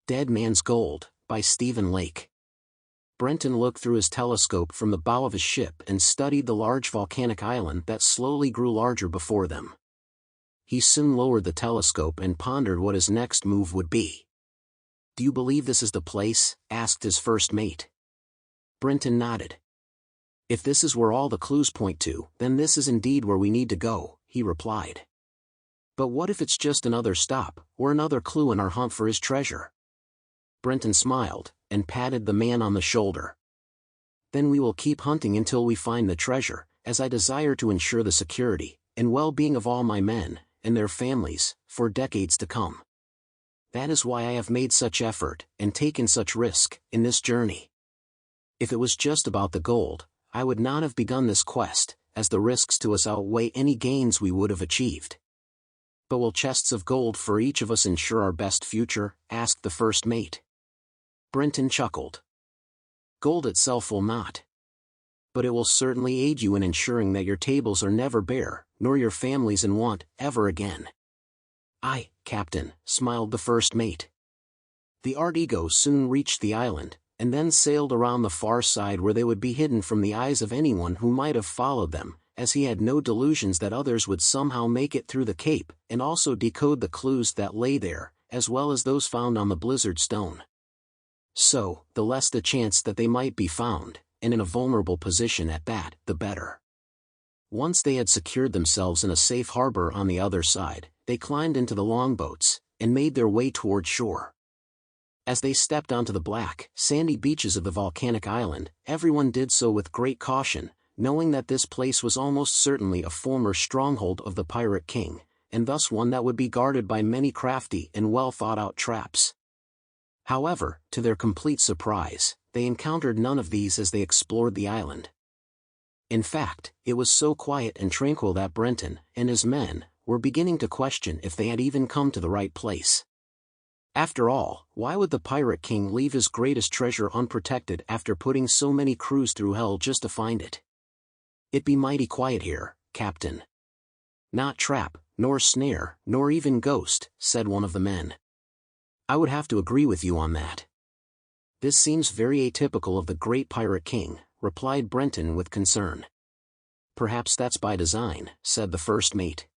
Dead Man's Gold, by Stephen Lake. Brenton looked through his telescope from the bow of his ship and studied the large volcanic island that slowly grew larger before them. He soon lowered the telescope and pondered what his next move would be. "Do you believe this is the place?" asked his first mate. Brenton nodded. "If this is where all the clues point to, then this is indeed where we need to go," he replied. "But what if it's just another stop, or another clue in our hunt for his treasure?" Brenton smiled, and patted the man on the shoulder. "Then we will keep hunting until we find the treasure, as I desire to ensure the security and well-being of all my men, and their families, for decades to come. That is why I have made such effort, and taken such risk, in this journey. If it was just about the gold, I would not have begun this quest, as the risks to us outweigh any gains we would have achieved." "But will chests of gold for each of us ensure our best future?" asked the first mate. Brenton chuckled. "Gold itself will not. But it will certainly aid you in ensuring that your tables are never bare, nor your families in want, ever again." "Aye, Captain," smiled the first mate. The Artigo soon reached the island, and then sailed around the far side where they would be hidden from the eyes of anyone who might have followed them, as he had no delusions that others would somehow make it through the cape and also decode the clues that lay there, as well as those found on the Blizzard Stone. So, the less the chance that they might be found, and in a vulnerable position at that, the better. Once they had secured themselves in a safe harbor on the other side, they climbed into the longboats, and made their way toward shore. As they stepped onto the black, sandy beaches of the volcanic island, everyone did so with great caution, knowing that this place was almost certainly a former stronghold of the Pirate King, and thus one that would be guarded by many crafty and well-thought-out traps. However, to their complete surprise, they encountered none of these as they explored the island. In fact, it was so quiet and tranquil that Brenton and his men were beginning to question if they had even come to the right place. After all, why would the Pirate King leave his greatest treasure unprotected after putting so many crews through hell just to find it? "It be mighty quiet here, Captain." "Not trap, nor snare, nor even ghost," said one of the men. "I would have to agree with you on that." "This seems very atypical of the great Pirate King," replied Brenton with concern. "Perhaps that's by design," said the first mate.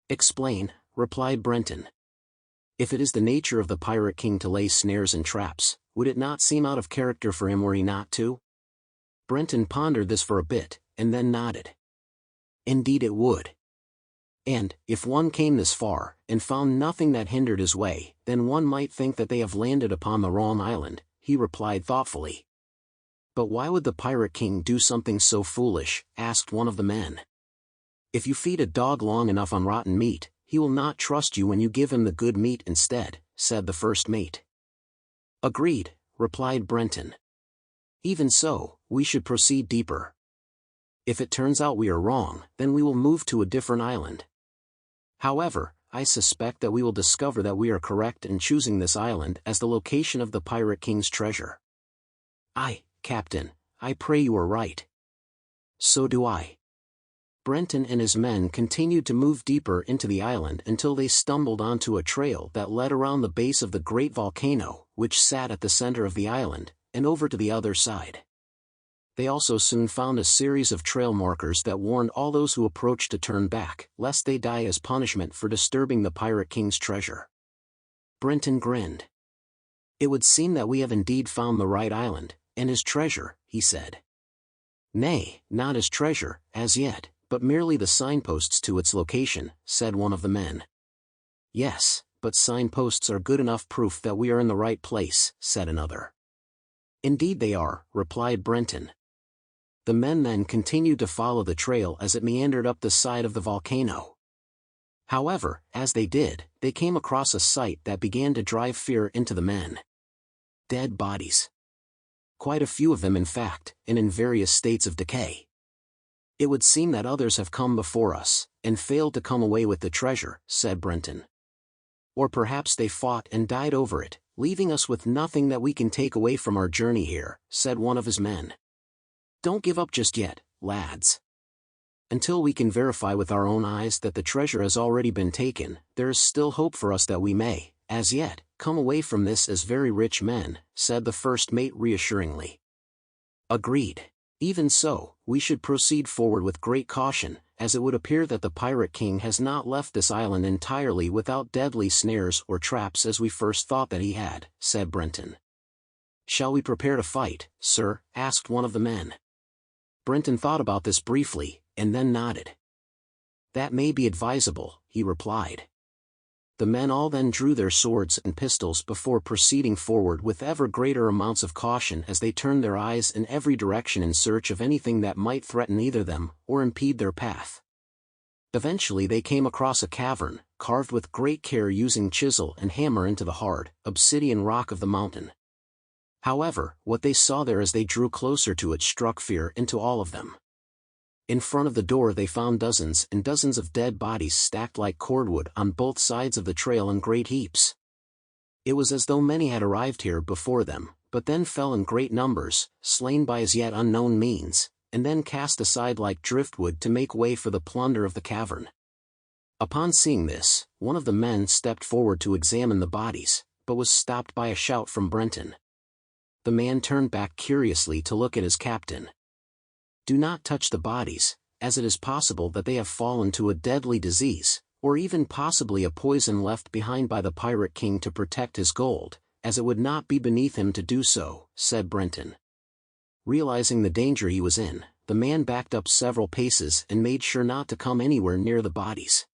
"Explain," replied Brenton. "If it is the nature of the Pirate King to lay snares and traps, would it not seem out of character for him were he not to?" Brenton pondered this for a bit, and then nodded. "Indeed it would. And, if one came this far, and found nothing that hindered his way, then one might think that they have landed upon the wrong island," he replied thoughtfully. "But why would the Pirate King do something so foolish?" asked one of the men. "If you feed a dog long enough on rotten meat, he will not trust you when you give him the good meat instead," said the first mate. "Agreed," replied Brenton. "Even so, we should proceed deeper. If it turns out we are wrong, then we will move to a different island. However, I suspect that we will discover that we are correct in choosing this island as the location of the Pirate King's treasure." "Aye, Captain, I pray you are right." "So do I." Brenton and his men continued to move deeper into the island until they stumbled onto a trail that led around the base of the great volcano, which sat at the center of the island, and over to the other side. They also soon found a series of trail markers that warned all those who approached to turn back, lest they die as punishment for disturbing the Pirate King's treasure. Brenton grinned. "It would seem that we have indeed found the right island, and his treasure," he said. "Nay, not his treasure, as yet, but merely the signposts to its location," said one of the men. "Yes, but signposts are good enough proof that we are in the right place," said another. "Indeed they are," replied Brenton. The men then continued to follow the trail as it meandered up the side of the volcano. However, as they did, they came across a sight that began to drive fear into the men. Dead bodies. Quite a few of them in fact, and in various states of decay. "It would seem that others have come before us, and failed to come away with the treasure," said Brenton. "Or perhaps they fought and died over it, leaving us with nothing that we can take away from our journey here," said one of his men. "Don't give up just yet, lads. Until we can verify with our own eyes that the treasure has already been taken, there is still hope for us that we may, as yet, come away from this as very rich men, said the first mate reassuringly. Agreed. Even so, we should proceed forward with great caution, as it would appear that the Pirate King has not left this island entirely without deadly snares or traps as we first thought that he had, said Brenton. Shall we prepare to fight, sir? Asked one of the men. Brenton thought about this briefly, and then nodded. That may be advisable, he replied. The men all then drew their swords and pistols before proceeding forward with ever greater amounts of caution as they turned their eyes in every direction in search of anything that might threaten either them or impede their path. Eventually they came across a cavern, carved with great care using chisel and hammer into the hard, obsidian rock of the mountain. However, what they saw there as they drew closer to it struck fear into all of them. In front of the door they found dozens and dozens of dead bodies stacked like cordwood on both sides of the trail in great heaps. It was as though many had arrived here before them, but then fell in great numbers, slain by as yet unknown means, and then cast aside like driftwood to make way for the plunder of the cavern. Upon seeing this, one of the men stepped forward to examine the bodies, but was stopped by a shout from Brenton. The man turned back curiously to look at his captain. Do not touch the bodies, as it is possible that they have fallen to a deadly disease, or even possibly a poison left behind by the Pirate King to protect his gold, as it would not be beneath him to do so, said Brenton. Realizing the danger he was in, the man backed up several paces and made sure not to come anywhere near the bodies.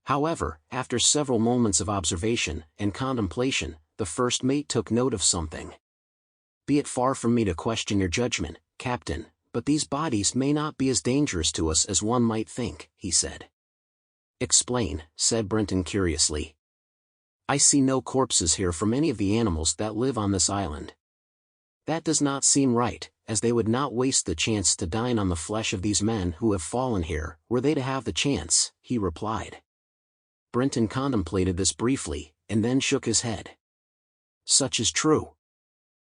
However, after several moments of observation and contemplation, the first mate took note of something. Be it far from me to question your judgment, Captain, but these bodies may not be as dangerous to us as one might think, he said. Explain, said Brenton curiously. I see no corpses here from any of the animals that live on this island. That does not seem right, as they would not waste the chance to dine on the flesh of these men who have fallen here, were they to have the chance, he replied. Brenton contemplated this briefly, and then shook his head. Such is true.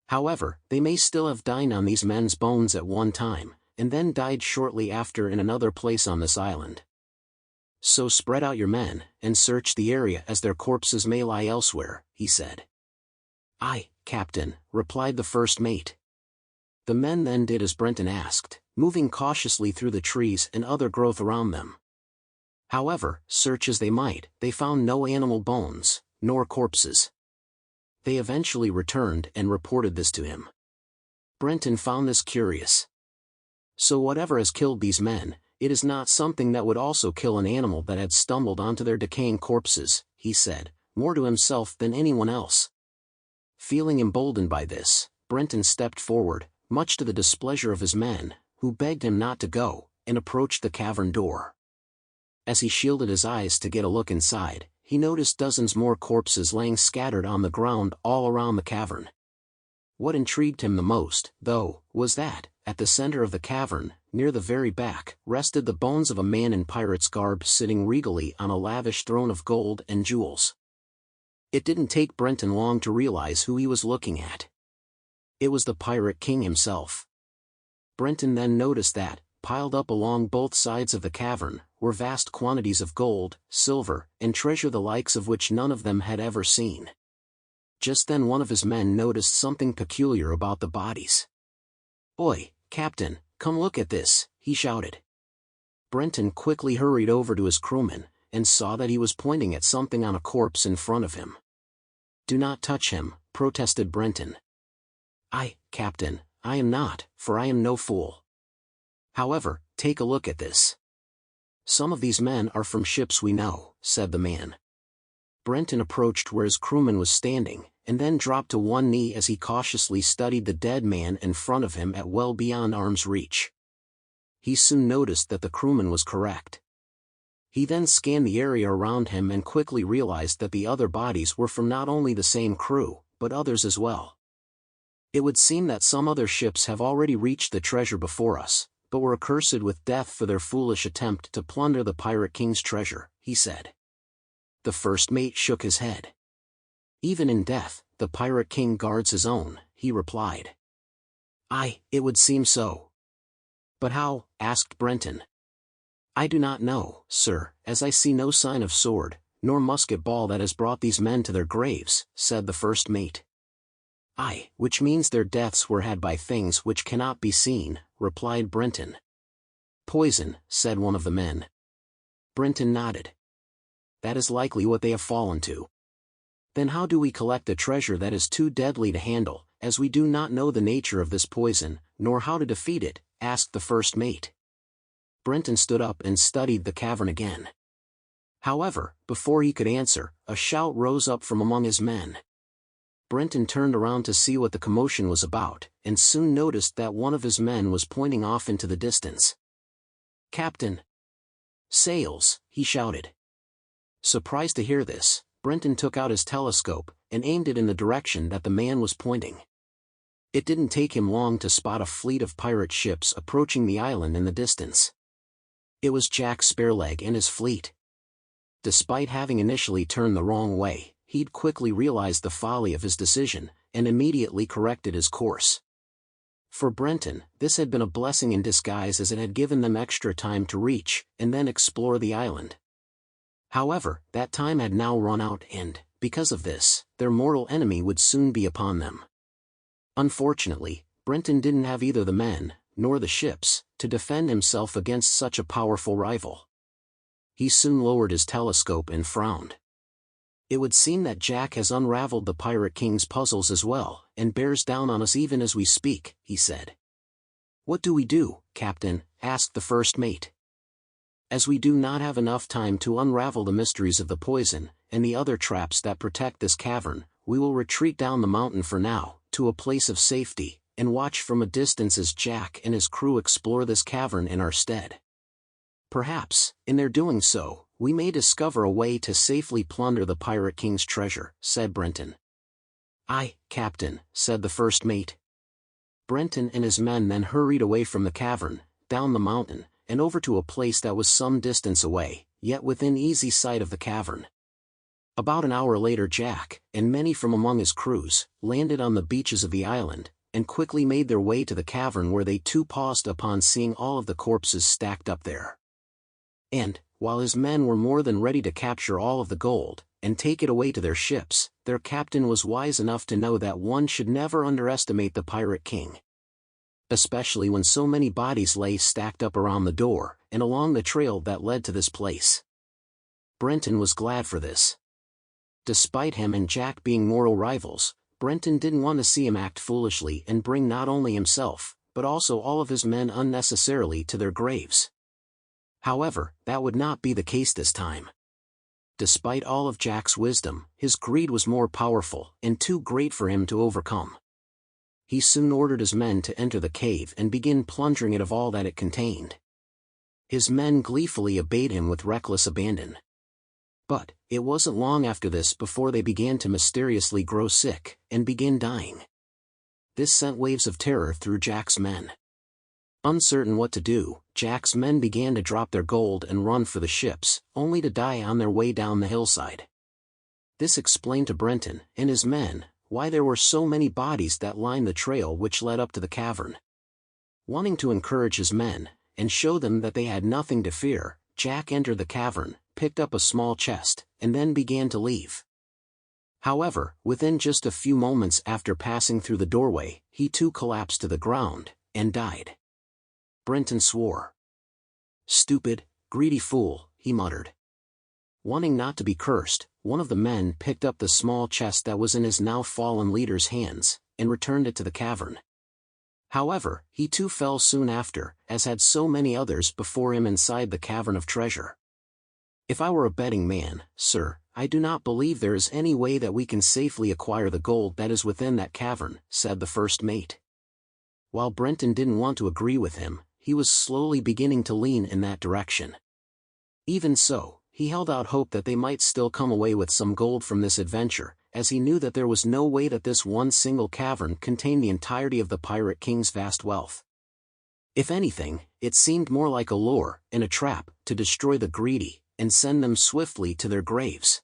However, they may still have dined on these men's bones at one time, and then died shortly after in another place on this island. So spread out your men, and search the area as their corpses may lie elsewhere, he said. Aye, Captain, replied the first mate. The men then did as Brenton asked, moving cautiously through the trees and other growth around them. However, search as they might, they found no animal bones, nor corpses. They eventually returned and reported this to him. Brenton found this curious. So whatever has killed these men, it is not something that would also kill an animal that had stumbled onto their decaying corpses, he said, more to himself than anyone else. Feeling emboldened by this, Brenton stepped forward, much to the displeasure of his men, who begged him not to go, and approached the cavern door. As he shielded his eyes to get a look inside, he noticed dozens more corpses laying scattered on the ground all around the cavern. What intrigued him the most, though, was that, at the center of the cavern, near the very back, rested the bones of a man in pirate's garb sitting regally on a lavish throne of gold and jewels. It didn't take Brenton long to realize who he was looking at. It was the Pirate King himself. Brenton then noticed that, piled up along both sides of the cavern, were vast quantities of gold, silver, and treasure the likes of which none of them had ever seen. Just then one of his men noticed something peculiar about the bodies. Oi, Captain, come look at this, he shouted. Brenton quickly hurried over to his crewman, and saw that he was pointing at something on a corpse in front of him. Do not touch him, protested Brenton. Captain, I am not, for I am no fool. However, take a look at this. Some of these men are from ships we know, said the man. Brenton approached where his crewman was standing, and then dropped to one knee as he cautiously studied the dead man in front of him at well beyond arm's reach. He soon noticed that the crewman was correct. He then scanned the area around him and quickly realized that the other bodies were from not only the same crew, but others as well. It would seem that some other ships have already reached the treasure before us, but were accursed with death for their foolish attempt to plunder the Pirate King's treasure, he said. The first mate shook his head. Even in death, the Pirate King guards his own, he replied. It would seem so. But how? Asked Brenton. I do not know, sir, as I see no sign of sword, nor musket ball that has brought these men to their graves," said the first mate. "Aye, which means their deaths were had by things which cannot be seen," replied Brenton. "Poison," said one of the men. Brenton nodded. "That is likely what they have fallen to." "Then how do we collect a treasure that is too deadly to handle, as we do not know the nature of this poison, nor how to defeat it?" asked the first mate. Brenton stood up and studied the cavern again. However, before he could answer, a shout rose up from among his men. Brenton turned around to see what the commotion was about, and soon noticed that one of his men was pointing off into the distance. "Captain! Sails!" he shouted. Surprised to hear this, Brenton took out his telescope and aimed it in the direction that the man was pointing. It didn't take him long to spot a fleet of pirate ships approaching the island in the distance. It was Jack Spareleg and his fleet. Despite having initially turned the wrong way, he'd quickly realized the folly of his decision, and immediately corrected his course. For Brenton, this had been a blessing in disguise, as it had given them extra time to reach and then explore the island. However, that time had now run out and, because of this, their mortal enemy would soon be upon them. Unfortunately, Brenton didn't have either the men, nor the ships, to defend himself against such a powerful rival. He soon lowered his telescope and frowned. "It would seem that Jack has unraveled the Pirate King's puzzles as well, and bears down on us even as we speak," he said. "What do we do, Captain?" asked the first mate. "As we do not have enough time to unravel the mysteries of the poison, and the other traps that protect this cavern, we will retreat down the mountain for now, to a place of safety, and watch from a distance as Jack and his crew explore this cavern in our stead. Perhaps, in their doing so, we may discover a way to safely plunder the Pirate King's treasure," said Brenton. "Aye, Captain," said the first mate. Brenton and his men then hurried away from the cavern, down the mountain, and over to a place that was some distance away, yet within easy sight of the cavern. About an hour later Jack, and many from among his crews, landed on the beaches of the island, and quickly made their way to the cavern, where they too paused upon seeing all of the corpses stacked up there. And, while his men were more than ready to capture all of the gold, and take it away to their ships, their captain was wise enough to know that one should never underestimate the Pirate King. Especially when so many bodies lay stacked up around the door, and along the trail that led to this place. Brenton was glad for this. Despite him and Jack being mortal rivals, Brenton didn't want to see him act foolishly and bring not only himself, but also all of his men unnecessarily to their graves. However, that would not be the case this time. Despite all of Jack's wisdom, his greed was more powerful and too great for him to overcome. He soon ordered his men to enter the cave and begin plundering it of all that it contained. His men gleefully obeyed him with reckless abandon. But, it wasn't long after this before they began to mysteriously grow sick and begin dying. This sent waves of terror through Jack's men. Uncertain what to do, Jack's men began to drop their gold and run for the ships, only to die on their way down the hillside. This explained to Brenton and his men why there were so many bodies that lined the trail which led up to the cavern. Wanting to encourage his men, and show them that they had nothing to fear, Jack entered the cavern, picked up a small chest, and then began to leave. However, within just a few moments after passing through the doorway, he too collapsed to the ground, and died. Brenton swore. "Stupid, greedy fool," he muttered. Wanting not to be cursed, one of the men picked up the small chest that was in his now fallen leader's hands, and returned it to the cavern. However, he too fell soon after, as had so many others before him inside the cavern of treasure. "If I were a betting man, sir, I do not believe there is any way that we can safely acquire the gold that is within that cavern," said the first mate. While Brenton didn't want to agree with him, he was slowly beginning to lean in that direction. Even so, he held out hope that they might still come away with some gold from this adventure, as he knew that there was no way that this one single cavern contained the entirety of the Pirate King's vast wealth. If anything, it seemed more like a lure and a trap to destroy the greedy and send them swiftly to their graves.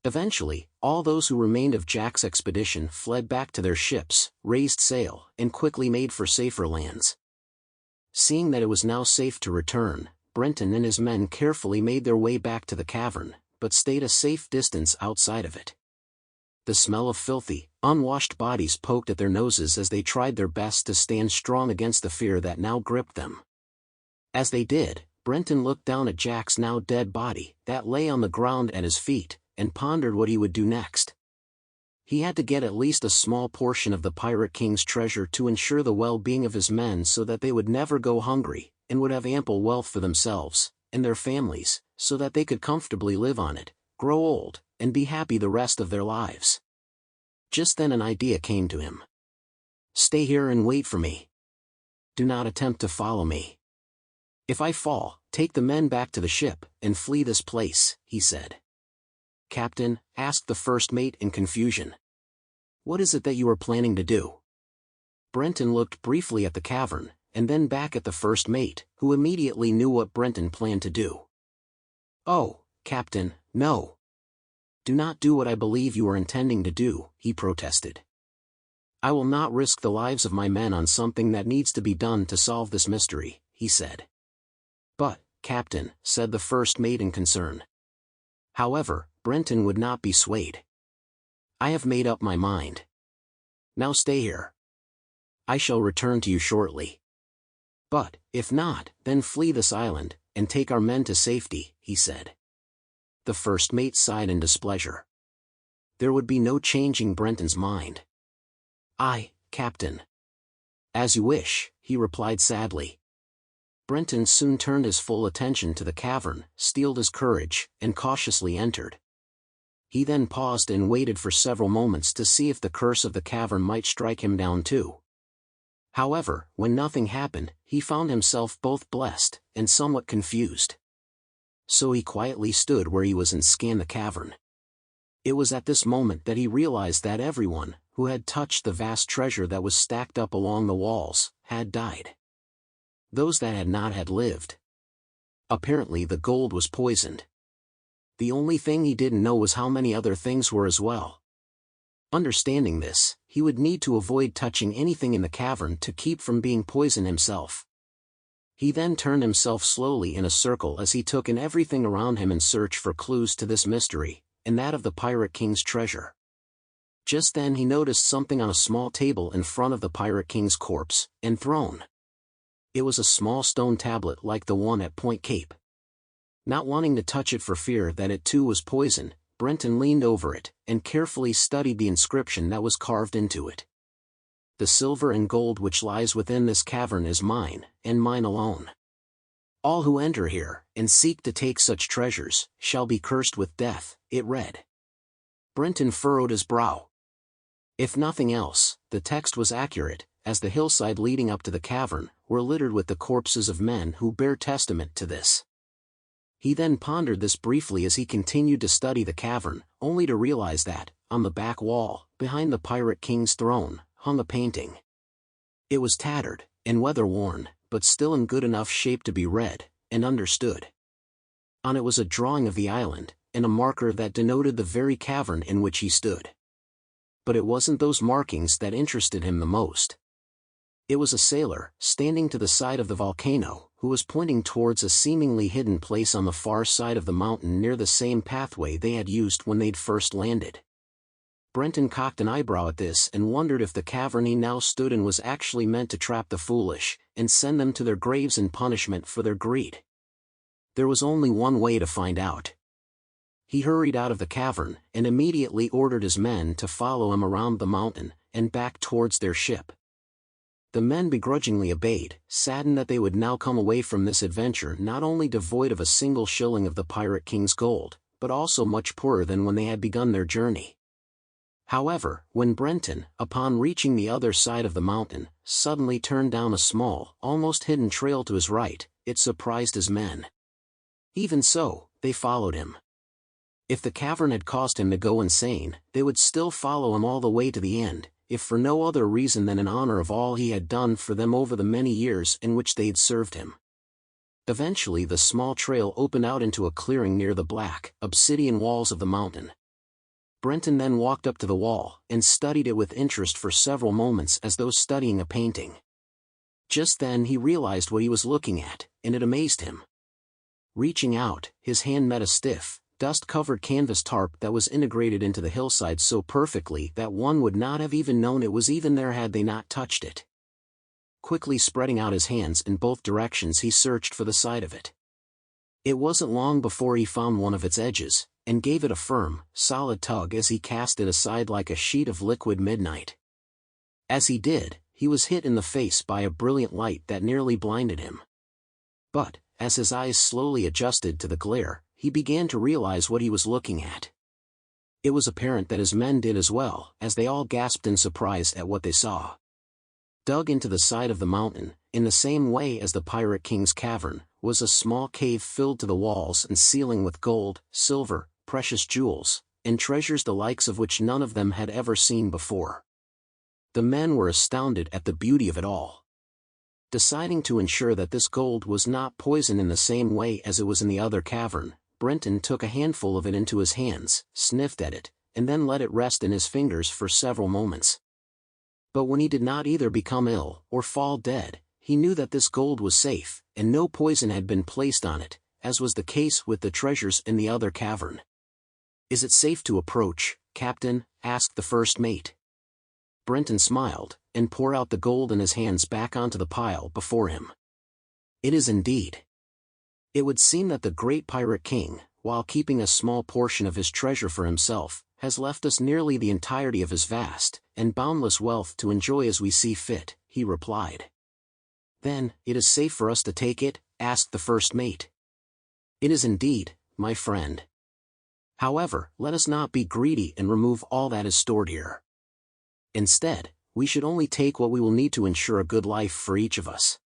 Eventually, all those who remained of Jack's expedition fled back to their ships, raised sail, and quickly made for safer lands. Seeing that it was now safe to return, Brenton and his men carefully made their way back to the cavern, but stayed a safe distance outside of it. The smell of filthy, unwashed bodies poked at their noses as they tried their best to stand strong against the fear that now gripped them. As they did, Brenton looked down at Jack's now dead body that lay on the ground at his feet, and pondered what he would do next. He had to get at least a small portion of the Pirate King's treasure to ensure the well-being of his men so that they would never go hungry, and would have ample wealth for themselves and their families, so that they could comfortably live on it, grow old, and be happy the rest of their lives. Just then an idea came to him. "Stay here and wait for me. Do not attempt to follow me. If I fall, take the men back to the ship, and flee this place," he said. "Captain," asked the first mate in confusion. "What is it that you are planning to do?" Brenton looked briefly at the cavern, and then back at the first mate, who immediately knew what Brenton planned to do. "Oh, Captain, no. Do not do what I believe you are intending to do," he protested. "I will not risk the lives of my men on something that needs to be done to solve this mystery," he said. "But, Captain," said the first mate in concern. However, Brenton would not be swayed. "I have made up my mind. Now stay here. I shall return to you shortly. But, if not, then flee this island, and take our men to safety," he said. The first mate sighed in displeasure. There would be no changing Brenton's mind. "Aye, Captain. As you wish," he replied sadly. Brenton soon turned his full attention to the cavern, steeled his courage, and cautiously entered. He then paused and waited for several moments to see if the curse of the cavern might strike him down too. However, when nothing happened, he found himself both blessed and somewhat confused. So he quietly stood where he was and scanned the cavern. It was at this moment that he realized that everyone who had touched the vast treasure that was stacked up along the walls had died. Those that had not had lived. Apparently the gold was poisoned. The only thing he didn't know was how many other things were as well. Understanding this, he would need to avoid touching anything in the cavern to keep from being poisoned himself. He then turned himself slowly in a circle as he took in everything around him in search for clues to this mystery, and that of the Pirate King's treasure. Just then he noticed something on a small table in front of the Pirate King's corpse and throne. It was a small stone tablet like the one at Point Cape. Not wanting to touch it for fear that it too was poison, Brenton leaned over it and carefully studied the inscription that was carved into it. "The silver and gold which lies within this cavern is mine, and mine alone. All who enter here, and seek to take such treasures, shall be cursed with death," it read. Brenton furrowed his brow. If nothing else, the text was accurate, as the hillside leading up to the cavern were littered with the corpses of men who bear testament to this. He then pondered this briefly as he continued to study the cavern, only to realize that, on the back wall, behind the Pirate King's throne, hung a painting. It was tattered and weather-worn, but still in good enough shape to be read and understood. On it was a drawing of the island, and a marker that denoted the very cavern in which he stood. But it wasn't those markings that interested him the most. It was a sailor, standing to the side of the volcano, who was pointing towards a seemingly hidden place on the far side of the mountain near the same pathway they had used when they'd first landed. Brenton cocked an eyebrow at this and wondered if the cavern he now stood in was actually meant to trap the foolish, and send them to their graves in punishment for their greed. There was only one way to find out. He hurried out of the cavern, and immediately ordered his men to follow him around the mountain, and back towards their ship. The men begrudgingly obeyed, saddened that they would now come away from this adventure not only devoid of a single shilling of the Pirate King's gold, but also much poorer than when they had begun their journey. However, when Brenton, upon reaching the other side of the mountain, suddenly turned down a small, almost hidden trail to his right, it surprised his men. Even so, they followed him. If the cavern had caused him to go insane, they would still follow him all the way to the end, if for no other reason than in honor of all he had done for them over the many years in which they had served him. Eventually the small trail opened out into a clearing near the black, obsidian walls of the mountain. Brenton then walked up to the wall and studied it with interest for several moments as though studying a painting. Just then he realized what he was looking at, and it amazed him. Reaching out, his hand met a stiff, dust-covered canvas tarp that was integrated into the hillside so perfectly that one would not have even known it was even there had they not touched it. Quickly spreading out his hands in both directions, he searched for the side of it. It wasn't long before he found one of its edges, and gave it a firm, solid tug as he cast it aside like a sheet of liquid midnight. As he did, he was hit in the face by a brilliant light that nearly blinded him. But, as his eyes slowly adjusted to the glare, he began to realize what he was looking at. It was apparent that his men did as well, as they all gasped in surprise at what they saw. Dug into the side of the mountain, in the same way as the Pirate King's cavern, was a small cave filled to the walls and ceiling with gold, silver, precious jewels, and treasures the likes of which none of them had ever seen before. The men were astounded at the beauty of it all. Deciding to ensure that this gold was not poison in the same way as it was in the other cavern, Brenton took a handful of it into his hands, sniffed at it, and then let it rest in his fingers for several moments. But when he did not either become ill or fall dead, he knew that this gold was safe, and no poison had been placed on it, as was the case with the treasures in the other cavern. "Is it safe to approach, Captain?" asked the first mate. Brenton smiled, and poured out the gold in his hands back onto the pile before him. "It is indeed. It would seem that the great Pirate King, while keeping a small portion of his treasure for himself, has left us nearly the entirety of his vast and boundless wealth to enjoy as we see fit," he replied. "Then, it is safe for us to take it?" asked the first mate. "It is indeed, my friend. However, let us not be greedy and remove all that is stored here. Instead, we should only take what we will need to ensure a good life for each of us.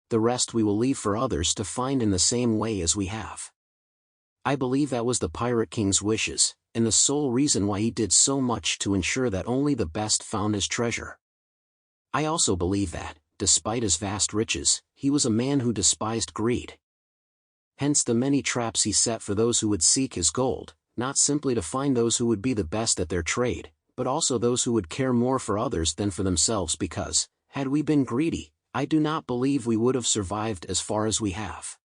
The rest we will leave for others to find in the same way as we have." I believe that was the Pirate King's wishes, and the sole reason why he did so much to ensure that only the best found his treasure. I also believe that, despite his vast riches, he was a man who despised greed. Hence the many traps he set for those who would seek his gold, not simply to find those who would be the best at their trade, but also those who would care more for others than for themselves because, had we been greedy, I do not believe we would have survived as far as we have.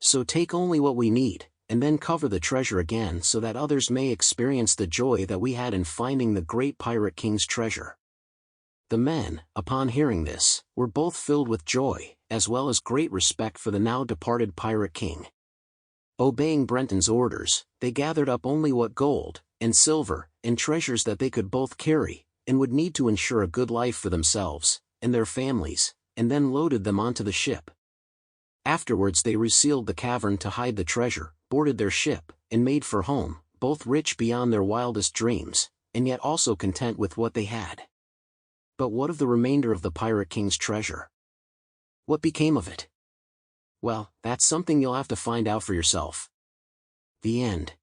So take only what we need, and then cover the treasure again so that others may experience the joy that we had in finding the great Pirate King's treasure. The men, upon hearing this, were both filled with joy, as well as great respect for the now departed Pirate King. Obeying Brenton's orders, they gathered up only what gold, and silver, and treasures that they could both carry, and would need to ensure a good life for themselves, and their families, and then loaded them onto the ship. Afterwards they resealed the cavern to hide the treasure, boarded their ship, and made for home, both rich beyond their wildest dreams, and yet also content with what they had. But what of the remainder of the Pirate King's treasure? What became of it? Well, that's something you'll have to find out for yourself. The end.